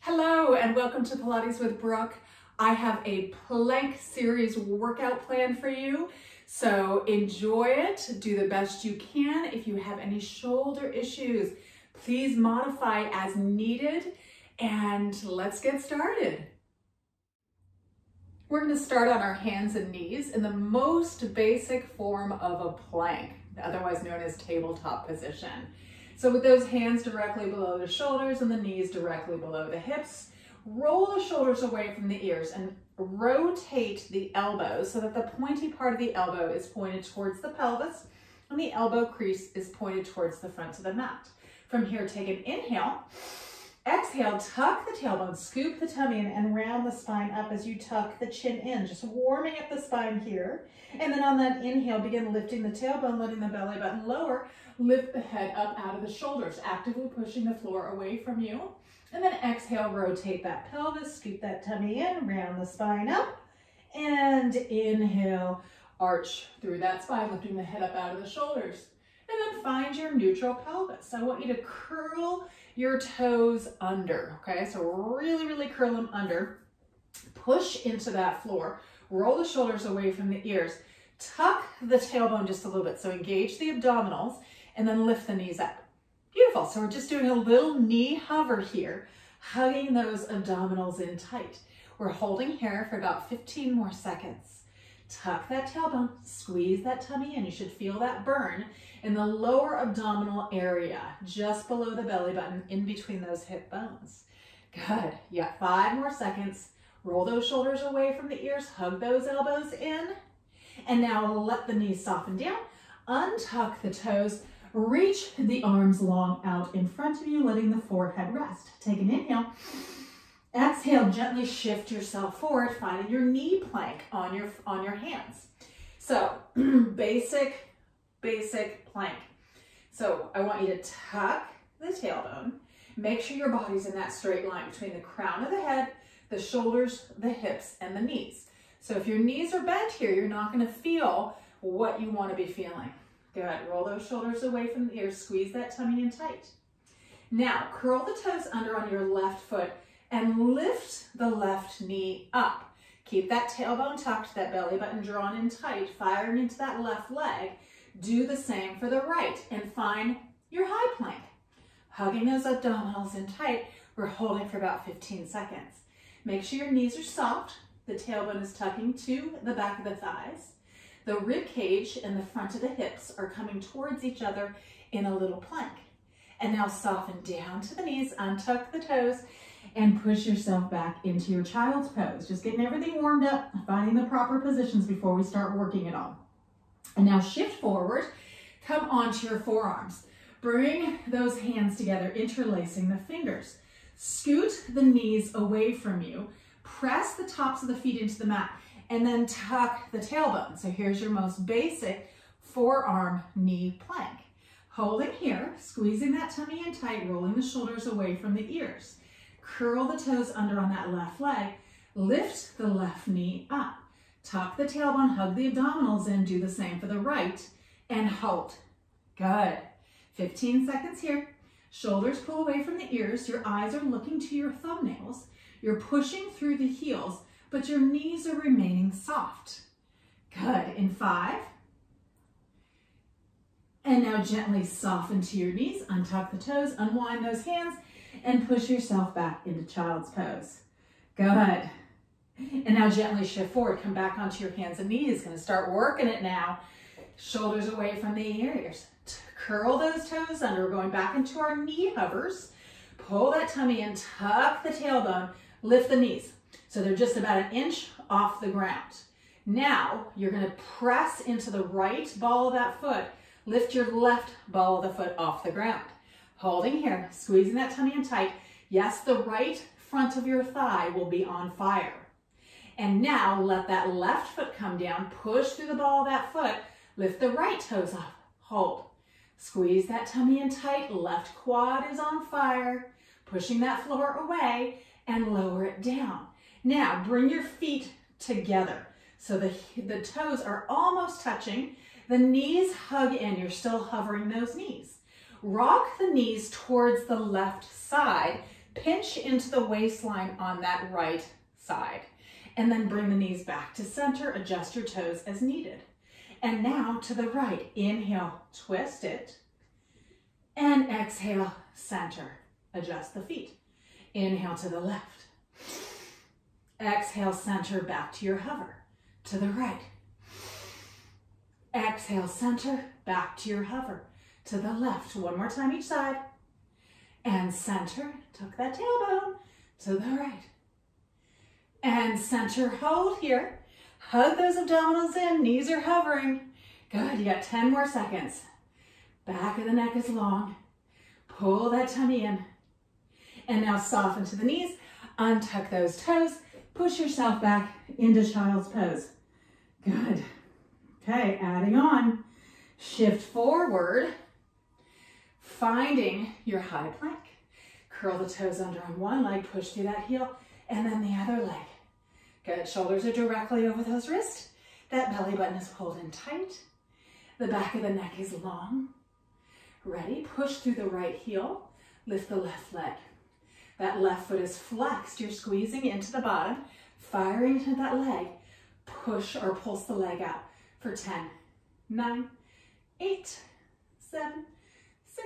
Hello and welcome to Pilates with Brooke. I have a plank series workout plan for you, so enjoy it. Do the best you can. If you have any shoulder issues, please modify as needed, and let's get started. We're going to start on our hands and knees in the most basic form of a plank, otherwise known as tabletop position. So with those hands directly below the shoulders and the knees directly below the hips, roll the shoulders away from the ears and rotate the elbows so that the pointy part of the elbow is pointed towards the pelvis and the elbow crease is pointed towards the front of the mat. From here, take an inhale. Exhale, tuck the tailbone, scoop the tummy in and round the spine up as you tuck the chin in, just warming up the spine here. And then on that inhale, begin lifting the tailbone, letting the belly button lower. Lift the head up out of the shoulders, actively pushing the floor away from you. And then exhale, rotate that pelvis, scoop that tummy in, round the spine up. And inhale, arch through that spine, lifting the head up out of the shoulders. And then find your neutral pelvis. I want you to curl your toes under, okay? So really curl them under. Push into that floor. Roll the shoulders away from the ears. Tuck the tailbone just a little bit. So engage the abdominals and then lift the knees up. Beautiful. So we're just doing a little knee hover here, hugging those abdominals in tight. We're holding here for about 15 more seconds. Tuck that tailbone, squeeze that tummy in. You should feel that burn in the lower abdominal area, just below the belly button, in between those hip bones. Good. You got 5 more seconds. Roll those shoulders away from the ears, hug those elbows in, and now let the knees soften down. Untuck the toes, reach the arms long out in front of you, letting the forehead rest. Take an inhale. Exhale, gently shift yourself forward, finding your knee plank on your hands. So basic plank. So I want you to tuck the tailbone. Make sure your body's in that straight line between the crown of the head, the shoulders, the hips, and the knees. So if your knees are bent here, you're not going to feel what you want to be feeling. Good. Roll those shoulders away from the ears. Squeeze that tummy in tight. Now, curl the toes under on your left foot and lift the left knee up. Keep that tailbone tucked, that belly button drawn in tight, firing into that left leg. Do the same for the right and find your high plank. Hugging those abdominals in tight, we're holding for about 15 seconds. Make sure your knees are soft. The tailbone is tucking to the back of the thighs. The rib cage and the front of the hips are coming towards each other in a little plank. And now soften down to the knees, untuck the toes, and push yourself back into your child's pose. Just getting everything warmed up, finding the proper positions before we start working it all. And now shift forward, come onto your forearms. Bring those hands together, interlacing the fingers. Scoot the knees away from you. Press the tops of the feet into the mat and then tuck the tailbone. So here's your most basic forearm knee plank. Holding here, squeezing that tummy in tight, rolling the shoulders away from the ears. Curl the toes under on that left leg. Lift the left knee up. Tuck the tailbone, hug the abdominals in, do the same for the right, and hold. Good. 15 seconds here. Shoulders pull away from the ears. Your eyes are looking to your thumbnails. You're pushing through the heels, but your knees are remaining soft. Good. In 5. And now gently soften to your knees, untuck the toes, unwind those hands, and push yourself back into child's pose. Good. And now gently shift forward. Come back onto your hands and knees. Going to start working it now. Shoulders away from the ears. Curl those toes under. We're going back into our knee hovers. Pull that tummy in. Tuck the tailbone. Lift the knees. So they're just about an inch off the ground. Now you're going to press into the right ball of that foot. Lift your left ball of the foot off the ground. Holding here. Squeezing that tummy in tight. Yes, the right front of your thigh will be on fire. And now let that left foot come down, push through the ball of that foot, lift the right toes up, hold. Squeeze that tummy in tight, left quad is on fire, pushing that floor away and lower it down. Now bring your feet together so the toes are almost touching, the knees hug in, you're still hovering those knees. Rock the knees towards the left side Pinch into the waistline on that right side. And then bring the knees back to center. Adjust your toes as needed. And now to the right. Inhale, twist it. And exhale, center. Adjust the feet. Inhale to the left. Exhale, center, back to your hover. To the right. Exhale, center, back to your hover. To the left. One more time each side. And center, tuck that tailbone. To the right. And center, hold here. Hug those abdominals in, knees are hovering. Good, you got 10 more seconds. Back of the neck is long. Pull that tummy in. And now soften to the knees, untuck those toes, push yourself back into child's pose. Good. Okay, adding on. Shift forward, finding your high plank. Curl the toes under on one leg, push through that heel, and then the other leg. Good, shoulders are directly over those wrists. That belly button is pulled in tight. The back of the neck is long. Ready, push through the right heel, lift the left leg. That left foot is flexed. You're squeezing into the bottom, firing into that leg. Push or pulse the leg out for 10, 9, 8, 7, 6,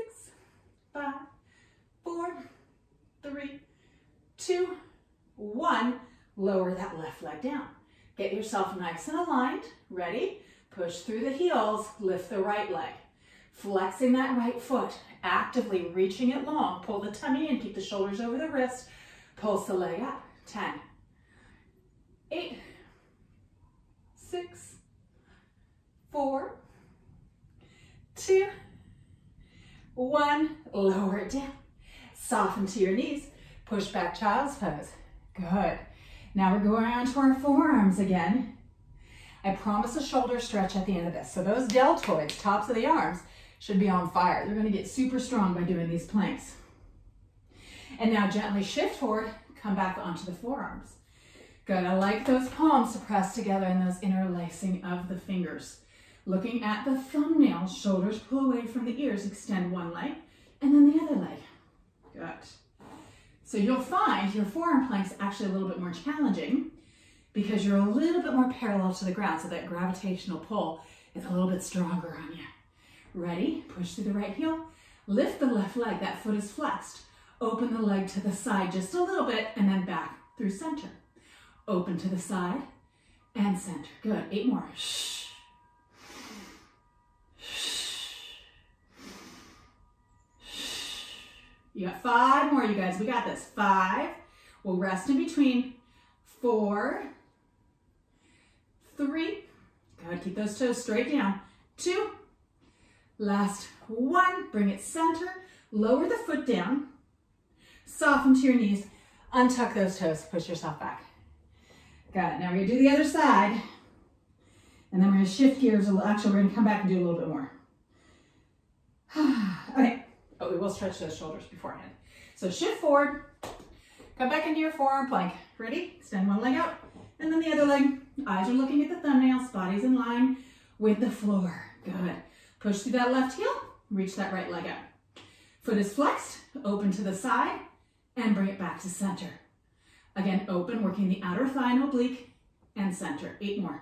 5, 4, 3, 2, 1. Lower that left leg down. Get yourself nice and aligned. Ready? Push through the heels, lift the right leg. Flexing that right foot, actively reaching it long. Pull the tummy in, keep the shoulders over the wrist. Pulse the leg up. 10, 8, 6, 4, 2, 1. Lower it down. Soften to your knees. Push back child's pose. Good. Now we're going on to our forearms again. I promise a shoulder stretch at the end of this. So those deltoids, tops of the arms, should be on fire. They're going to get super strong by doing these planks. And now gently shift forward, come back onto the forearms. Good. I like those palms to press together and those interlacing of the fingers. Looking at the thumbnails, shoulders pull away from the ears, extend one leg, and then the other leg. Good. So you'll find your forearm planks actually a little bit more challenging because you're a little bit more parallel to the ground, so that gravitational pull is a little bit stronger on you. Ready? Push through the right heel, lift the left leg, that foot is flexed. Open the leg to the side just a little bit and then back through center. Open to the side and center. Good, 8 more. Shh. You got 5 more, you guys. We got this. 5. We'll rest in between. 4, 3. Good. Keep those toes straight down. 2. Last 1. Bring it center. Lower the foot down. Soften to your knees. Untuck those toes. Push yourself back. Got it. Now we're going to do the other side. And then we're going to shift gears. Actually, we're going to come back and do a little bit more. Okay. But we will stretch those shoulders beforehand. So shift forward, come back into your forearm plank. Ready? Extend one leg out, and then the other leg. Eyes are looking at the thumbnails, body's in line with the floor. Good. Push through that left heel, reach that right leg out. Foot is flexed, open to the side, and bring it back to center. Again, open, working the outer thigh and oblique, and center. 8 more.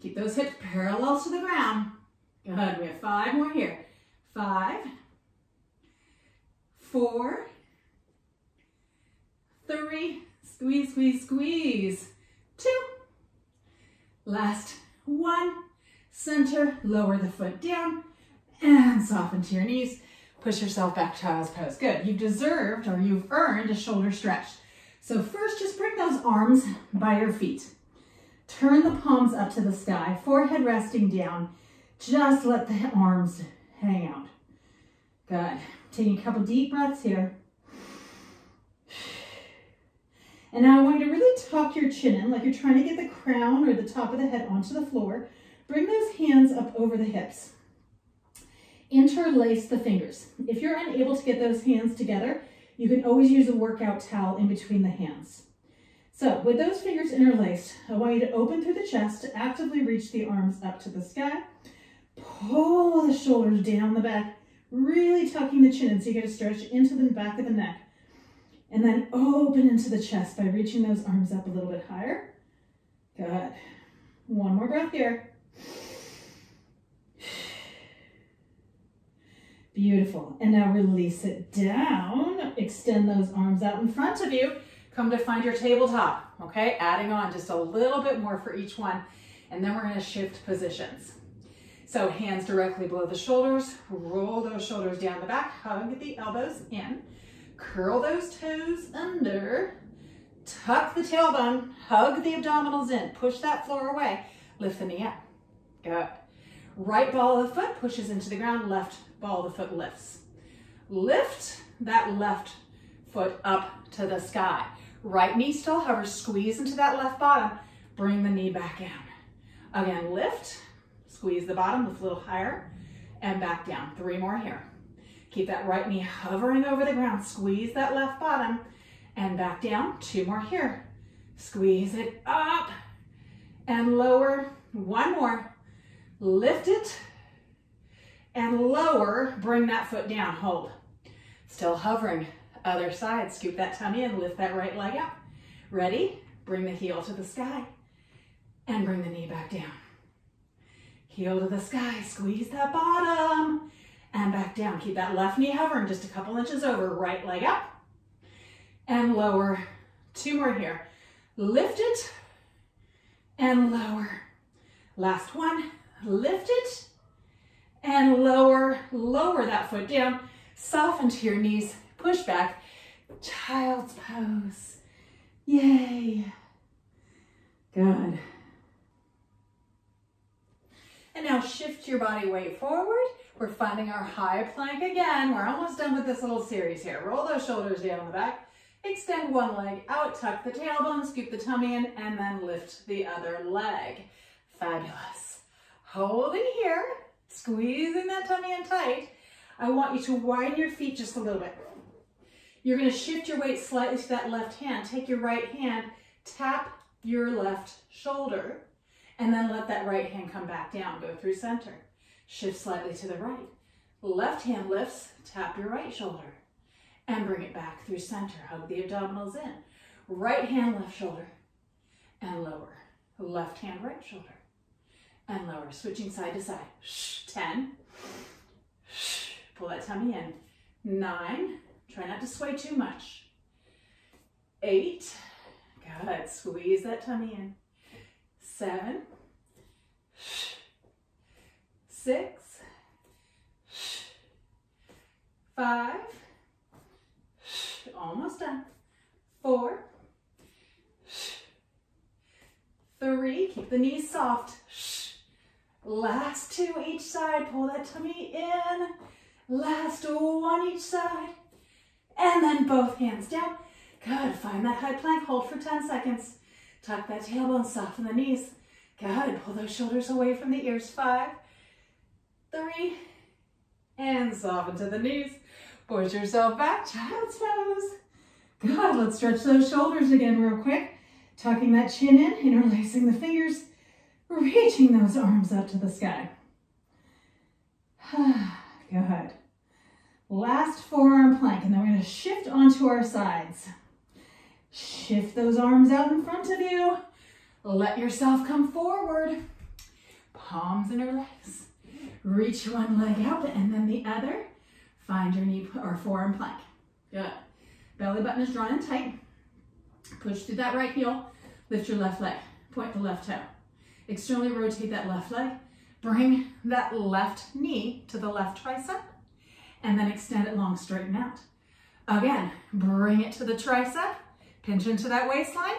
Keep those hips parallel to the ground. Good, we have 5 more here. 5, 4, 3, squeeze, squeeze, squeeze. 2, last 1, center, lower the foot down, and soften to your knees. Push yourself back, child's pose. Good, you've deserved or you've earned a shoulder stretch. So first, just bring those arms by your feet. Turn the palms up to the sky, forehead resting down. Just let the arms hang out. Good. Taking a couple deep breaths here. And now I want you to really tuck your chin in like you're trying to get the crown or the top of the head onto the floor. Bring those hands up over the hips. Interlace the fingers. If you're unable to get those hands together, you can always use a workout towel in between the hands. So with those fingers interlaced, I want you to open through the chest to actively reach the arms up to the sky. Pull the shoulders down the back, really tucking the chin in so you get a stretch into the back of the neck. And then open into the chest by reaching those arms up a little bit higher. Good. One more breath here. Beautiful. And now release it down. Extend those arms out in front of you. Come to find your tabletop, okay? Adding on just a little bit more for each one. And then we're going to shift positions. So hands directly below the shoulders. Roll those shoulders down the back. Hug the elbows in. Curl those toes under. Tuck the tailbone. Hug the abdominals in. Push that floor away. Lift the knee up. Good. Right ball of the foot pushes into the ground. Left ball of the foot lifts. Lift that left foot up to the sky. Right knee still hovers. Squeeze into that left bottom. Bring the knee back down. Again, lift. Squeeze the bottom. Lift a little higher. And back down. 3 more here. Keep that right knee hovering over the ground. Squeeze that left bottom. And back down. 2 more here. Squeeze it up. And lower. 1 more. Lift it. And lower. Bring that foot down. Hold. Still hovering. Other side. Scoop that tummy and lift that right leg up. Ready? Bring the heel to the sky. And bring the knee back down. Heel to the sky. Squeeze that bottom. And back down. Keep that left knee hovering just a couple inches over. Right leg up. And lower. 2 more here. Lift it. And lower. Last one. Lift it. And lower. Lower that foot down. Soften to your knees. Push back. Child's pose. Yay. Good. And now shift your body weight forward. We're finding our high plank again. We're almost done with this little series here. Roll those shoulders down the back. Extend one leg out, tuck the tailbone, scoop the tummy in, and then lift the other leg. Fabulous. Holding here, squeezing that tummy in tight. I want you to widen your feet just a little bit. You're going to shift your weight slightly to that left hand. Take your right hand, tap your left shoulder, and then let that right hand come back down. Go through center. Shift slightly to the right. Left hand lifts, tap your right shoulder, and bring it back through center. Hug the abdominals in. Right hand, left shoulder, and lower. Left hand, right shoulder, and lower. Switching side to side. 10. Pull that tummy in. 9. Try not to sway too much. 8. Good. Squeeze that tummy in. 7. 6. 5. Almost done. 4. 3. Keep the knees soft. Last 2 each side. Pull that tummy in. Last 1 each side. And then both hands down. Good. Find that high plank. Hold for 10 seconds. Tuck that tailbone. Soften the knees. Good. Pull those shoulders away from the ears. 5, 3, and soften to the knees. Push yourself back. Child's pose. Good. Let's stretch those shoulders again real quick. Tucking that chin in. Interlacing the fingers. Reaching those arms up to the sky. Good. Last forearm plank, and then we're going to shift onto our sides. Shift those arms out in front of you. Let yourself come forward. Palms interlace. Reach one leg out and then the other. Find your knee or forearm plank. Good. Belly button is drawn in tight. Push through that right heel. Lift your left leg. Point the left toe. Externally rotate that left leg. Bring that left knee to the left tricep. And then extend it long, straighten out. Again, bring it to the tricep. Pinch into that waistline.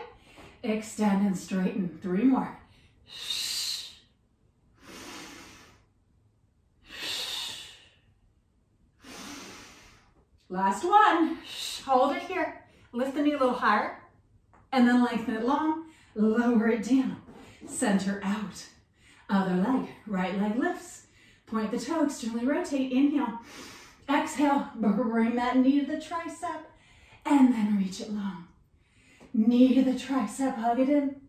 Extend and straighten. 3 more. Last one. Hold it here. Lift the knee a little higher. And then lengthen it long. Lower it down. Center out. Other leg. Right leg lifts. Point the toe. Externally rotate. Inhale. Exhale. Bring that knee to the tricep. And then reach it long. Knee to the tricep. Hug it in.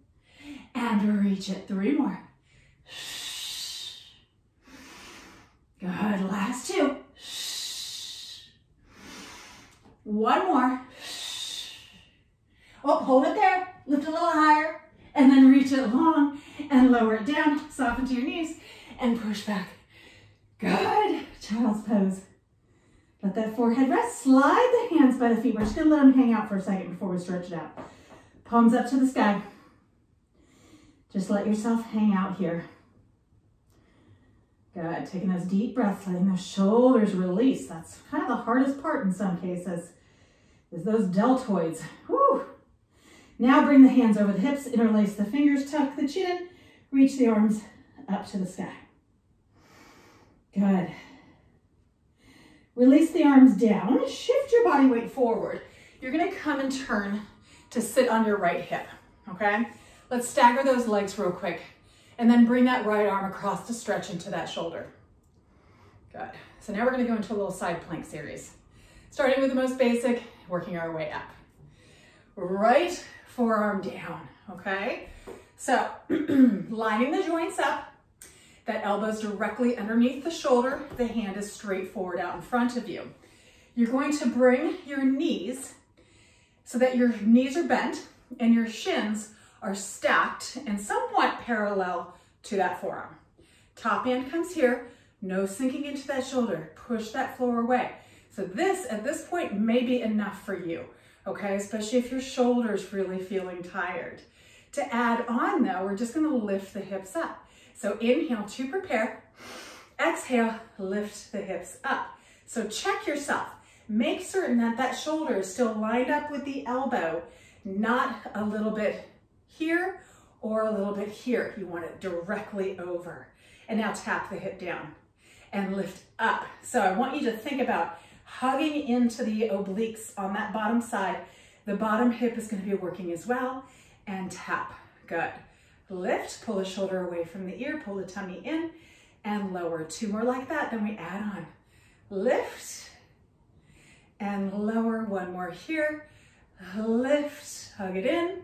And reach it. 3 more. Good, last two. One more. Oh, hold it there. Lift a little higher and then reach it long and lower it down. Soften to your knees and push back. Good. Child's pose. Let that forehead rest. Slide the hands by the feet. We're just going to let them hang out for a second before we stretch it out. Palms up to the sky. Just let yourself hang out here. Good. Taking those deep breaths, letting those shoulders release. That's kind of the hardest part in some cases, is those deltoids. Whew. Now bring the hands over the hips, interlace the fingers, tuck the chin, reach the arms up to the sky. Good. Release the arms down, shift your body weight forward. You're gonna come and turn to sit on your right hip, okay? Let's stagger those legs real quick and then bring that right arm across to stretch into that shoulder. Good. So now we're gonna go into a little side plank series. Starting with the most basic, working our way up. Right forearm down, okay? So lining the joints up, that elbow's directly underneath the shoulder, the hand is straight forward out in front of you. You're going to bring your knees so that your knees are bent and your shins are stacked and somewhat parallel to that forearm. Top hand comes here, no sinking into that shoulder, push that floor away. So this, at this point, may be enough for you, okay? Especially if your shoulder's really feeling tired. To add on though, we're just gonna lift the hips up. So inhale to prepare, exhale, lift the hips up. So check yourself. Make certain that that shoulder is still lined up with the elbow, not a little bit here or a little bit here. You want it directly over. And now tap the hip down and lift up. So I want you to think about hugging into the obliques on that bottom side. The bottom hip is going to be working as well. And tap. Good. Lift, pull the shoulder away from the ear, pull the tummy in, and lower. Two more like that, then we add on. Lift, and lower. One more here. Lift, hug it in,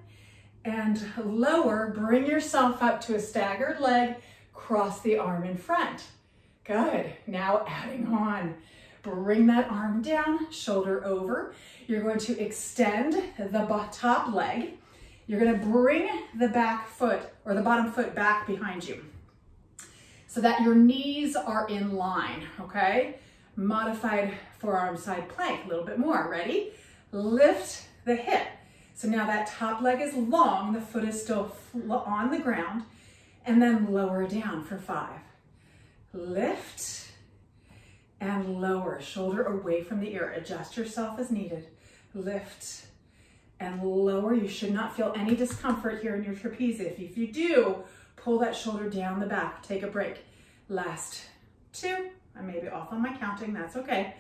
and lower. Bring yourself up to a staggered leg, cross the arm in front. Good. Now adding on. Bring that arm down, shoulder over. You're going to extend the top leg. You're going to bring the back foot or the bottom foot back behind you so that your knees are in line, okay? Modified forearm side plank, a little bit more. Ready? Lift the hip. So now that top leg is long, the foot is still on the ground, and then lower down for 5. Lift and lower, shoulder away from the ear. Adjust yourself as needed. Lift and lower. You should not feel any discomfort here in your trapezius. If you do, pull that shoulder down the back. Take a break. Last 2. I may be off on my counting. That's okay.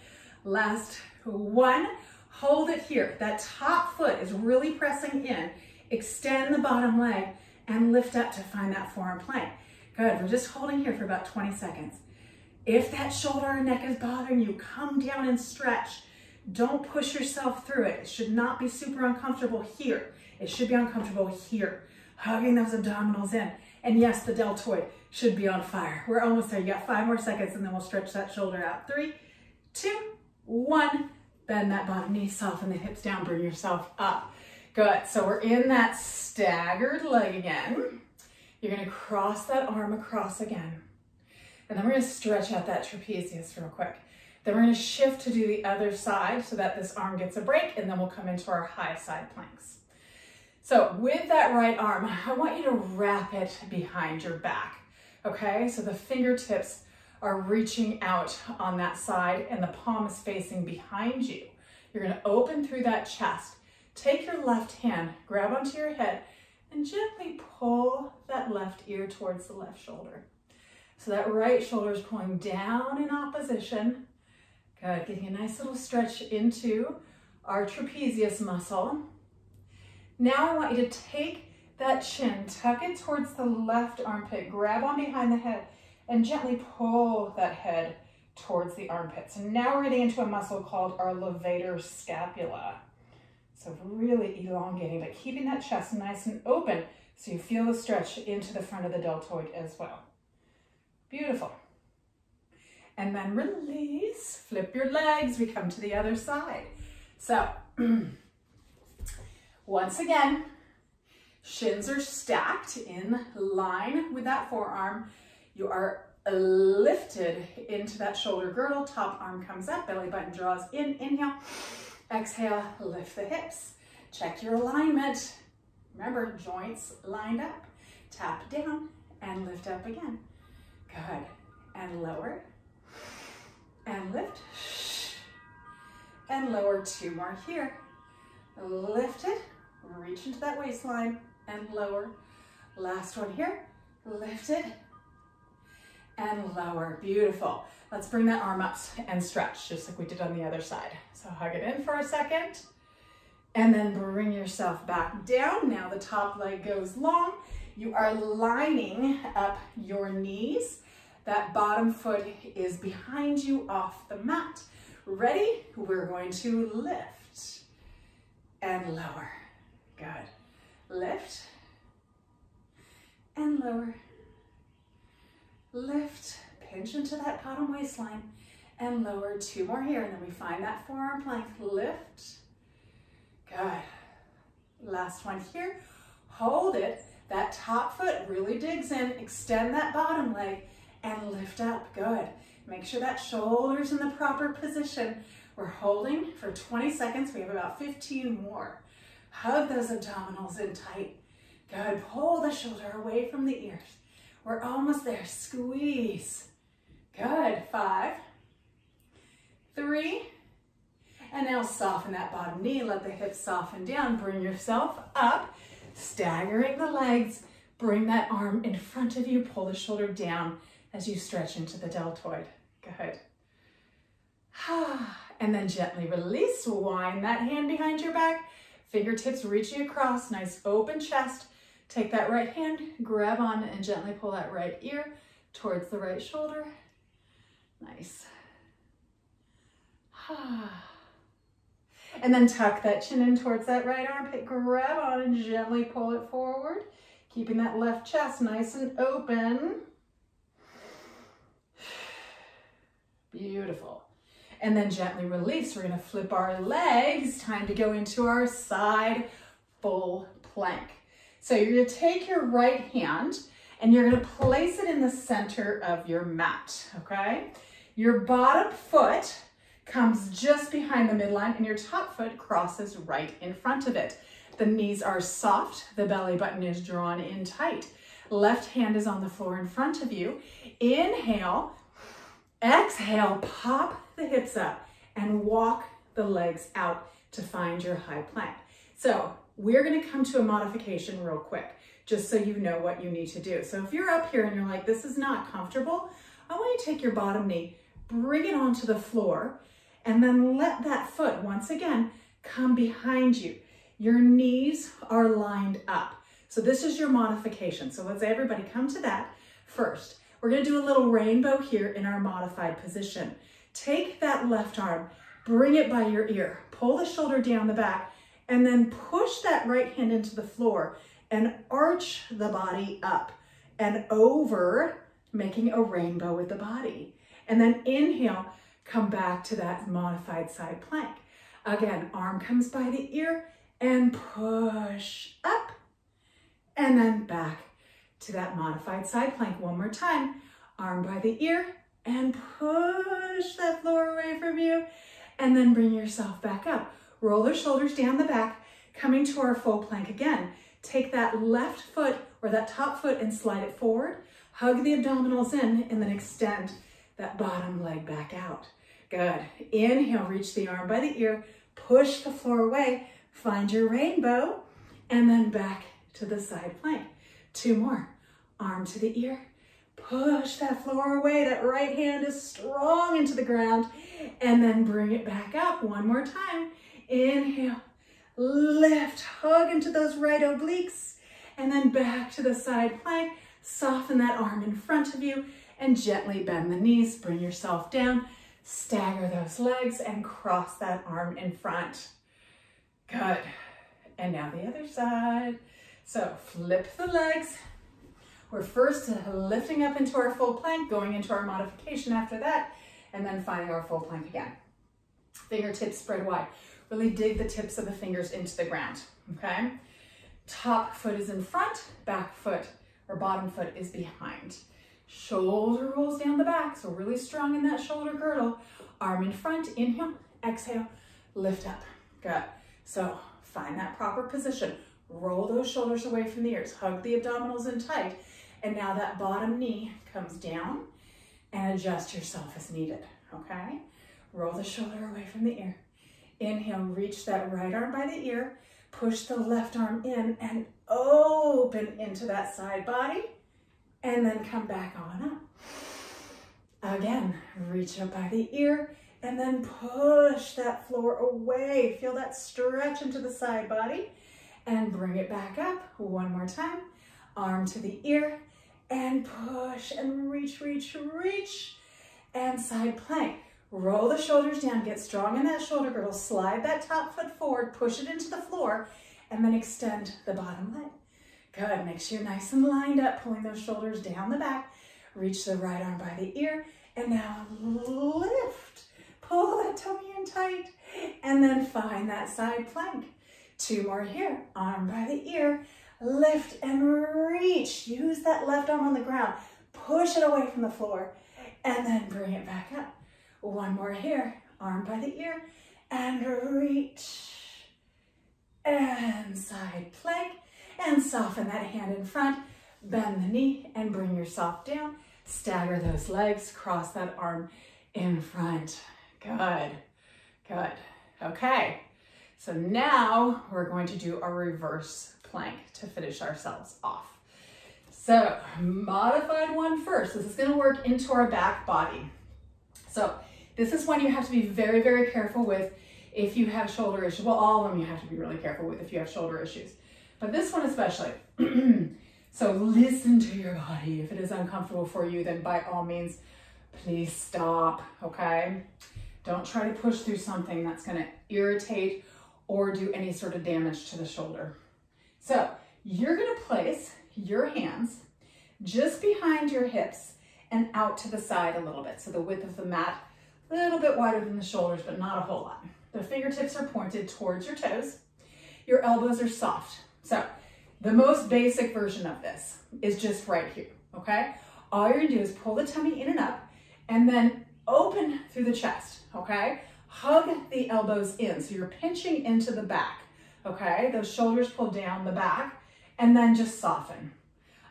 Last 1. Hold it here. That top foot is really pressing in. Extend the bottom leg and lift up to find that forearm plank. Good. We're just holding here for about 20 seconds. If that shoulder or neck is bothering you, come down and stretch. Don't push yourself through it. It should not be super uncomfortable here. It should be uncomfortable here. Hugging those abdominals in. And yes, the deltoid should be on fire. We're almost there. You got 5 more seconds and then we'll stretch that shoulder out. 3, 2, 1. Bend that bottom knee, soften the hips down, bring yourself up. Good. So we're in that staggered leg again. You're going to cross that arm across again. And then we're going to stretch out that trapezius real quick. Then we're going to shift to do the other side so that this arm gets a break, and then we'll come into our high side planks. So with that right arm, I want you to wrap it behind your back, okay? So the fingertips are reaching out on that side and the palm is facing behind you. You're going to open through that chest. Take your left hand, grab onto your head, and gently pull that left ear towards the left shoulder. So that right shoulder is pulling down in opposition. Good, getting a nice little stretch into our trapezius muscle. Now I want you to take that chin, tuck it towards the left armpit, grab on behind the head, and gently pull that head towards the armpit. So now we're getting into a muscle called our levator scapula. So really elongating, but keeping that chest nice and open so you feel the stretch into the front of the deltoid as well. Beautiful. and then release. Flip your legs, we come to the other side. So, once again, shins are stacked in line with that forearm. You are lifted into that shoulder girdle, top arm comes up, belly button draws in, inhale, exhale, lift the hips. Check your alignment. Remember, joints lined up. Tap down and lift up again. Good. And lower. And lift. And lower. 2 more here. Lift it. Reach into that waistline and lower. Last one here. Lift it. And lower. Beautiful. Let's bring that arm up and stretch, just like we did on the other side. So hug it in for a second, and then bring yourself back down. Now the top leg goes long. You are lining up your knees. That bottom foot is behind you off the mat. Ready? We're going to lift and lower. Good. Lift and lower. Lift, pinch into that bottom waistline and lower. 2 more here, and then we find that forearm plank. Lift. Good. Last one here. Hold it. That top foot really digs in. Extend that bottom leg and lift up. Good. Make sure that shoulder's in the proper position. We're holding for 20 seconds. We have about 15 more. Hug those abdominals in tight. Good. Pull the shoulder away from the ears. We're almost there. Squeeze. Good. 5, 3, and now soften that bottom knee. Let the hips soften down. Bring yourself up, staggering the legs. Bring that arm in front of you. Pull the shoulder down as you stretch into the deltoid. Good. And then gently release. Wind that hand behind your back. Fingertips reaching across. Nice open chest. Take that right hand, grab on and gently pull that right ear towards the right shoulder. Nice. And then tuck that chin in towards that right armpit. Grab on and gently pull it forward, keeping that left chest nice and open. Beautiful. And then gently release. We're going to flip our legs. Time to go into our side full plank. So you're going to take your right hand and you're going to place it in the center of your mat, okay? Your bottom foot comes just behind the midline and your top foot crosses right in front of it. The knees are soft, the belly button is drawn in tight. Left hand is on the floor in front of you. Inhale, exhale, pop the hips up and walk the legs out to find your high plank. So we're going to come to a modification real quick, just so you know what you need to do. So if you're up here and you're like, this is not comfortable, I want you to take your bottom knee, bring it onto the floor, and then let that foot, once again, come behind you. Your knees are lined up. So this is your modification. So let's everybody come to that first. We're going to do a little rainbow here in our modified position. Take that left arm, bring it by your ear, pull the shoulder down the back, and then push that right hand into the floor and arch the body up and over, making a rainbow with the body. And then inhale, come back to that modified side plank. Again, arm comes by the ear and push up and then back to that modified side plank. One more time, arm by the ear and push that floor away from you and then bring yourself back up. Roll the shoulders down the back, coming to our full plank again. Take that left foot or that top foot and slide it forward. Hug the abdominals in and then extend that bottom leg back out. Good. Inhale, reach the arm by the ear, push the floor away, find your rainbow, and then back to the side plank. 2 more. Arm to the ear, push that floor away. That right hand is strong into the ground, and then bring it back up. 1 more time. Inhale, lift, hug into those right obliques, and then back to the side plank. Soften that arm in front of you and gently bend the knees. Bring yourself down, stagger those legs and cross that arm in front. Good. And now the other side. So flip the legs, We're first lifting up into our full plank, going into our modification after that, and then finding our full plank again. Fingertips spread wide. Really dig the tips of the fingers into the ground, okay? Top foot is in front, back foot or bottom foot is behind. Shoulder rolls down the back, so really strong in that shoulder girdle. Arm in front, inhale, exhale, lift up. Good. So find that proper position. Roll those shoulders away from the ears. Hug the abdominals in tight. And now that bottom knee comes down and adjust yourself as needed, okay? Roll the shoulder away from the ear. Inhale, reach that right arm by the ear. Push the left arm in and open into that side body. And then come back on up. Again, reach up by the ear and then push that floor away. Feel that stretch into the side body and bring it back up. One more time. Arm to the ear and push and reach, reach, reach. And side plank. Roll the shoulders down, get strong in that shoulder girdle, slide that top foot forward, push it into the floor, and then extend the bottom leg. Good, make sure you're nice and lined up, pulling those shoulders down the back. Reach the right arm by the ear, and now lift. Pull that tummy in tight, and then find that side plank. 2 more here, arm by the ear, lift and reach. Use that left arm on the ground, push it away from the floor, and then bring it back up. 1 more here, arm by the ear, and reach, and side plank, and soften that hand in front, bend the knee, and bring yourself down. Stagger those legs, cross that arm in front. Good, good. Okay, so now we're going to do a reverse plank to finish ourselves off. So, modified one first. This is gonna work into our back body. So, this is one you have to be very, very careful with if you have shoulder issues. Well, all of them you have to be really careful with if you have shoulder issues. But this one especially. So listen to your body. If it is uncomfortable for you, then by all means, please stop, okay? Don't try to push through something that's gonna irritate or do any sort of damage to the shoulder. So you're gonna place your hands just behind your hips and out to the side a little bit. So the width of the mat, a little bit wider than the shoulders, but not a whole lot. The fingertips are pointed towards your toes. Your elbows are soft. So the most basic version of this is just right here, okay? All you're gonna do is pull the tummy in and up and then open through the chest, okay? Hug the elbows in, so you're pinching into the back, okay? Those shoulders pull down the back and then just soften.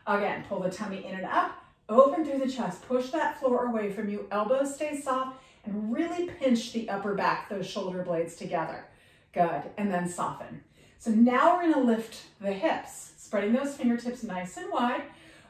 Again, pull the tummy in and up, open through the chest, push that floor away from you, elbows stay soft, and really pinch the upper back, those shoulder blades together. Good, and then soften. So now we're gonna lift the hips, spreading those fingertips nice and wide,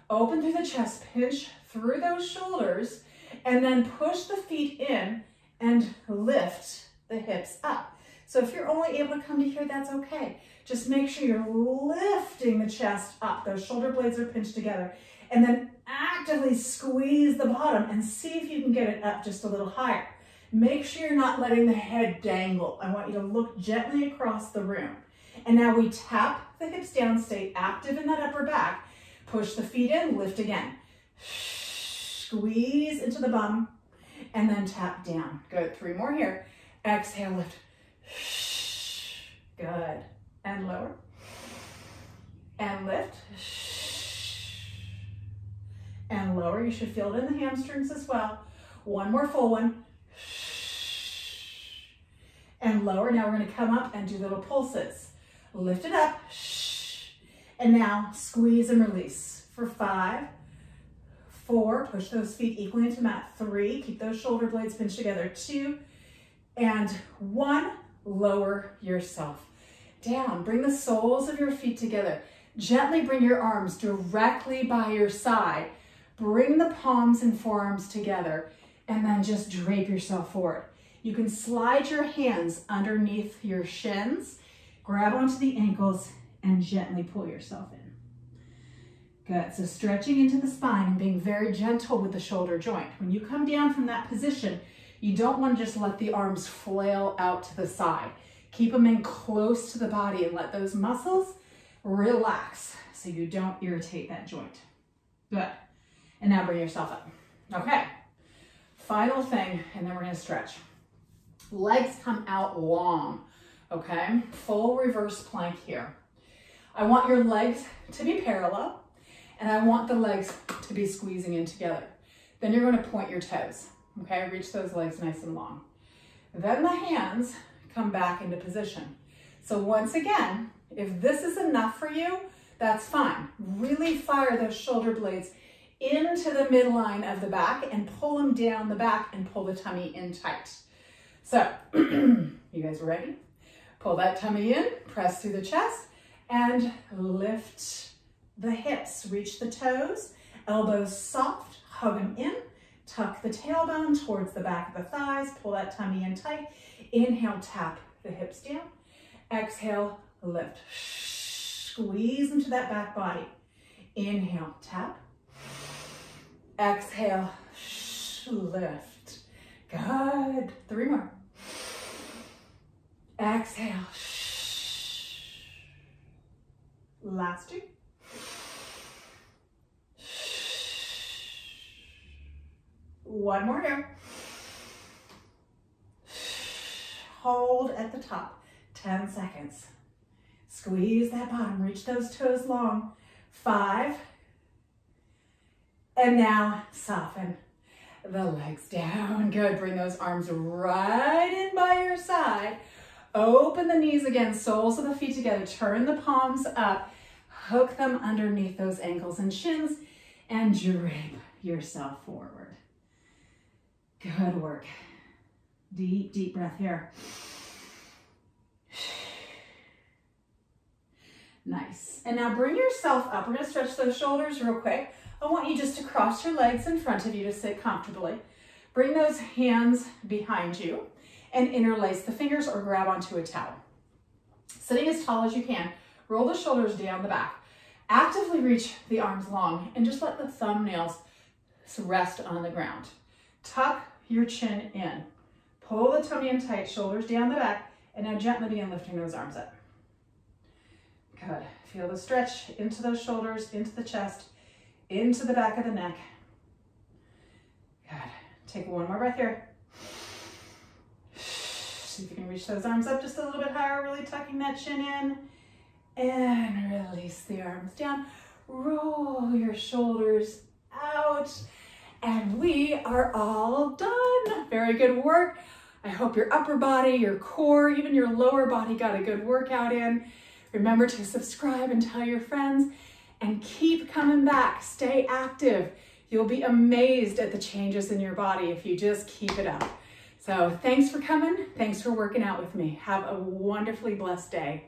open through the chest, pinch through those shoulders, and then push the feet in and lift the hips up. So if you're only able to come to here, that's okay. Just make sure you're lifting the chest up. Those shoulder blades are pinched together. And then actively squeeze the bottom and see if you can get it up just a little higher. Make sure you're not letting the head dangle. I want you to look gently across the room. And now we tap the hips down, stay active in that upper back. Push the feet in, lift again. Squeeze into the bum and then tap down. Good, 3 more here. Exhale, lift. Good, and lower. And lift. And lower, you should feel it in the hamstrings as well. 1 more full one. And lower, now we're gonna come up and do little pulses. Lift it up, and now squeeze and release for 5, 4, push those feet equally into mat, 3, keep those shoulder blades pinched together, 2, and 1, lower yourself down. Bring the soles of your feet together. Gently bring your arms directly by your side. Bring the palms and forearms together, and then just drape yourself forward. You can slide your hands underneath your shins, grab onto the ankles, and gently pull yourself in. Good, so stretching into the spine and being very gentle with the shoulder joint. When you come down from that position, you don't want to just let the arms flail out to the side. Keep them in close to the body and let those muscles relax so you don't irritate that joint. Good. And now bring yourself up. Okay. Final thing, and then we're gonna stretch. Legs come out long, okay? Full reverse plank here. I want your legs to be parallel, and I want the legs to be squeezing in together. Then you're gonna point your toes, okay? Reach those legs nice and long. Then the hands come back into position. So once again, if this is enough for you, that's fine. Really fire those shoulder blades into the midline of the back and pull them down the back and pull the tummy in tight. So, you guys ready? Pull that tummy in, press through the chest, and lift the hips. Reach the toes, elbows soft, hug them in, tuck the tailbone towards the back of the thighs, pull that tummy in tight. Inhale, tap the hips down. Exhale, lift. Squeeze into that back body. Inhale, tap. Exhale, lift. Good. 3 more. Exhale. Last 2. One more here. Hold at the top. 10 seconds. Squeeze that bottom. Reach those toes long. 5. And now soften the legs down. Good. Bring those arms right in by your side. Open the knees again, soles of the feet together. Turn the palms up. Hook them underneath those ankles and shins and drape yourself forward. Good work. Deep, deep breath here. Nice. And now bring yourself up. We're going to stretch those shoulders real quick. I want you just to cross your legs in front of you to sit comfortably. Bring those hands behind you and interlace the fingers or grab onto a towel. Sitting as tall as you can, roll the shoulders down the back. Actively reach the arms long and just let the thumbnails rest on the ground. Tuck your chin in. Pull the tummy in tight, shoulders down the back, and now gently begin lifting those arms up. Good. Feel the stretch into those shoulders, into the chest, into the back of the neck. Good. Take one more breath here. See if you can reach those arms up just a little bit higher, really tucking that chin in. And release the arms down. Roll your shoulders out. And we are all done. Very good work. I hope your upper body, your core, even your lower body got a good workout in. Remember to subscribe and tell your friends and keep coming back. Stay active. You'll be amazed at the changes in your body if you just keep it up. So thanks for coming. Thanks for working out with me. Have a wonderfully blessed day.